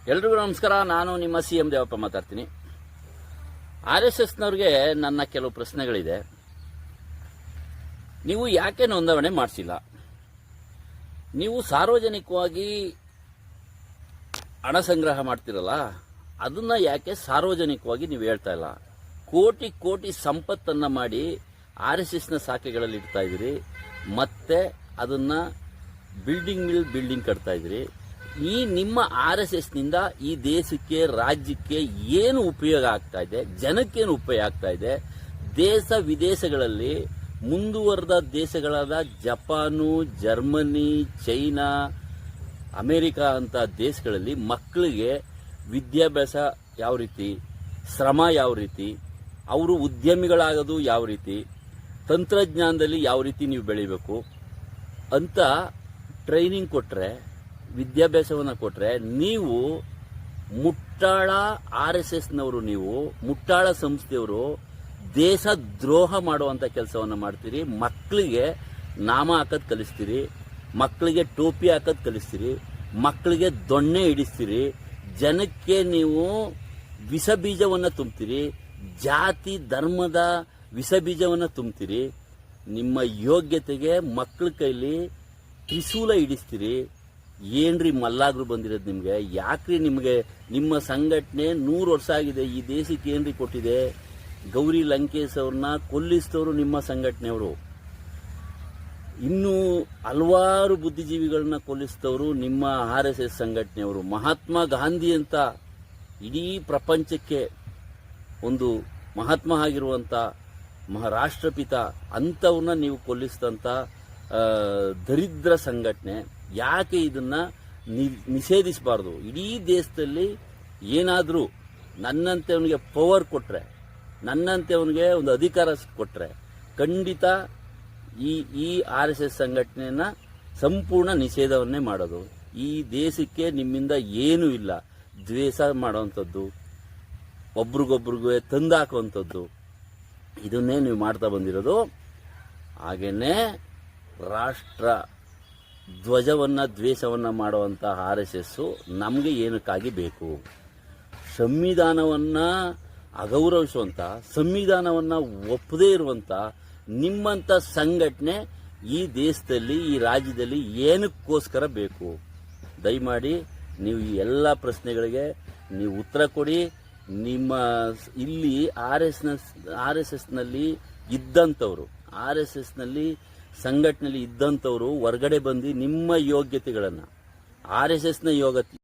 ಎಲ್ರಿಗೂ ನಮಸ್ಕಾರ. ನಾನು ನಿಮ್ಮ CM ದೇವಪ್ಪ ಮಾತಾಡ್ತೀನಿ. RSSನವ್ರಿಗೆ ನನ್ನ ಕೆಲವು ಪ್ರಶ್ನೆಗಳಿದೆ. ನೀವು ಯಾಕೆ ನೋಂದಣಿ ಮಾಡಿಸಿಲ್ಲ? ನೀವು ಸಾರ್ವಜನಿಕವಾಗಿ ಹಣ ಸಂಗ್ರಹ ಮಾಡ್ತಿರಲ್ಲ, ಅದನ್ನ ಯಾಕೆ ಸಾರ್ವಜನಿಕವಾಗಿ ನೀವು ಹೇಳ್ತಾ ಇಲ್ಲ? ಕೋಟಿ ಕೋಟಿ ಸಂಪತ್ತನ್ನ ಮಾಡಿ RSSನ ಶಾಖೆಗಳಲ್ಲಿ ಇಡ್ತಾ ಇದ್ದೀರಿ, ಮತ್ತೆ ಅದನ್ನ ಬಿಲ್ಡಿಂಗ್ ಕಟ್ತಾ ಇದ್ದೀರಿ. ಈ ನಿಮ್ಮ RSSನಿಂದ ಈ ದೇಶಕ್ಕೆ, ರಾಜ್ಯಕ್ಕೆ ಏನು ಉಪಯೋಗ ಆಗ್ತಾ ಇದೆ, ಜನಕ್ಕೇನು ಉಪಯೋಗ ಆಗ್ತಾ ಇದೆ? ದೇಶ ವಿದೇಶಗಳಲ್ಲಿ ಮುಂದುವರೆದ ದೇಶಗಳಾದ ಜಪಾನು, ಜರ್ಮನಿ, ಚೈನಾ, ಅಮೆರಿಕ ಅಂತ ದೇಶಗಳಲ್ಲಿ ಮಕ್ಕಳಿಗೆ ವಿದ್ಯಾಭ್ಯಾಸ ಯಾವ ರೀತಿ, ಶ್ರಮ ಯಾವ ರೀತಿ, ಅವರು ಉದ್ಯಮಿಗಳಾಗೋದು ಯಾವ ರೀತಿ, ತಂತ್ರಜ್ಞಾನದಲ್ಲಿ ಯಾವ ರೀತಿ ನೀವು ಬೆಳಿಬೇಕು ಅಂತ ಟ್ರೈನಿಂಗ್ ಕೊಟ್ಟರೆ, ವಿದ್ಯಾಭ್ಯಾಸವನ್ನು ಕೊಟ್ಟರೆ, ನೀವು ಮುಟ್ಟಾಳ RSSನವರು, ನೀವು ಮುಟ್ಟಾಳ ಸಂಸ್ಥೆಯವರು ದೇಶ ದ್ರೋಹ ಮಾಡುವಂಥ ಕೆಲಸವನ್ನು ಮಾಡ್ತೀರಿ. ಮಕ್ಕಳಿಗೆ ನಾಮ ಹಾಕೋದು ಕಲಿಸ್ತೀರಿ, ಮಕ್ಕಳಿಗೆ ಟೋಪಿ ಹಾಕೋದು ಕಲಿಸ್ತೀರಿ, ಮಕ್ಕಳಿಗೆ ದೊಣ್ಣೆ ಹಿಡಿಸ್ತೀರಿ, ಜನಕ್ಕೆ ನೀವು ವಿಷ ಬೀಜವನ್ನು ತುಂಬ್ತೀರಿ, ಜಾತಿ ಧರ್ಮದ ವಿಷ ಬೀಜವನ್ನು ತುಂಬ್ತೀರಿ. ನಿಮ್ಮ ಯೋಗ್ಯತೆಗೆ ಮಕ್ಕಳ ಕೈಲಿ ತ್ರಿಶೂಲ ಹಿಡಿಸ್ತೀರಿ. ಏನ್ರಿ ಮಲ್ಲಾಗ್ರು ಬಂದಿರೋದು ನಿಮಗೆ? ಯಾಕ್ರಿ ನಿಮಗೆ ನಿಮ್ಮ ಸಂಘಟನೆ 100 ವರ್ಷ ಆಗಿದೆ, ಈ ದೇಶಕ್ಕೆ ಏನ್ರಿ ಕೊಟ್ಟಿದೆ? ಗೌರಿ ಲಂಕೇಶ್ ಅವ್ರನ್ನ ಕೊಲ್ಲಿಸಿದವರು ನಿಮ್ಮ ಸಂಘಟನೆಯವರು. ಇನ್ನೂ ಹಲವಾರು ಬುದ್ಧಿಜೀವಿಗಳನ್ನ ಕೊಲ್ಲಿಸಿದವರು ನಿಮ್ಮ RSS ಸಂಘಟನೆಯವರು. ಮಹಾತ್ಮ ಗಾಂಧಿ ಅಂತ ಇಡೀ ಪ್ರಪಂಚಕ್ಕೆ ಒಂದು ಮಹಾತ್ಮ ಆಗಿರುವಂತ ರಾಷ್ಟ್ರಪಿತ ಅಂಥವ್ರನ್ನ ನೀವು ಕೊಲ್ಲಿಸಿದಂಥ ದರಿದ್ರ ಸಂಘಟನೆ. ಯಾಕೆ ಇದನ್ನ ನಿಷೇಧಿಸಬಾರ್ದು? ಇಡೀ ದೇಶದಲ್ಲಿ ಏನಾದರೂ ನನ್ನಂತೆ ಅವನಿಗೆ ಪವರ್ ಕೊಟ್ರೆ, ನನ್ನಂತೆ ಅವನಿಗೆ ಒಂದು ಅಧಿಕಾರ ಕೊಟ್ರೆ, ಖಂಡಿತ ಈ RSS ಸಂಘಟನೆಯನ್ನ ಸಂಪೂರ್ಣ ನಿಷೇಧವನ್ನೇ ಮಾಡೋದು. ಈ ದೇಶಕ್ಕೆ ನಿಮ್ಮಿಂದ ಏನೂ ಇಲ್ಲ. ದ್ವೇಷ ಮಾಡುವಂಥದ್ದು, ಒಬ್ರಿಗೊಬ್ರಿಗೂ ತಂದಾಕುವಂಥದ್ದು, ಇದನ್ನೇ ನೀವು ಮಾಡ್ತಾ ಬಂದಿರೋದು. ಹಾಗೇನೆ ರಾಷ್ಟ್ರ ಧ್ವಜವನ್ನ ದ್ವೇಷವನ್ನ ಮಾಡುವಂತ RSS ನಮಗೆ ಏನಕ್ಕಾಗಿ ಬೇಕು? ಸಂವಿಧಾನವನ್ನ ಅಗೌರವಿಸುವಂತ, ಸಂವಿಧಾನವನ್ನ ಒಪ್ಪದೇ ಇರುವಂತ ನಿಮ್ಮಂತ ಸಂಘಟನೆ ಈ ದೇಶದಲ್ಲಿ, ಈ ರಾಜ್ಯದಲ್ಲಿ ಏನಕ್ಕೋಸ್ಕರ ಬೇಕು? ದಯಮಾಡಿ ನೀವು ಈ ಎಲ್ಲ ಪ್ರಶ್ನೆಗಳಿಗೆ ನೀವು ಉತ್ತರ ಕೊಡಿ. ನಿಮ್ಮ ಇಲ್ಲಿ RSSನಲ್ಲಿ ಇದ್ದಂಥವ್ರು, RSSನಲ್ಲಿ ಸಂಘಟನೆಯಲ್ಲಿ ಇದ್ದಂಥವ್ರು ಹೊರಗಡೆ ಬಂದು ನಿಮ್ಮ ಯೋಗ್ಯತೆಗಳನ್ನು, RSSನ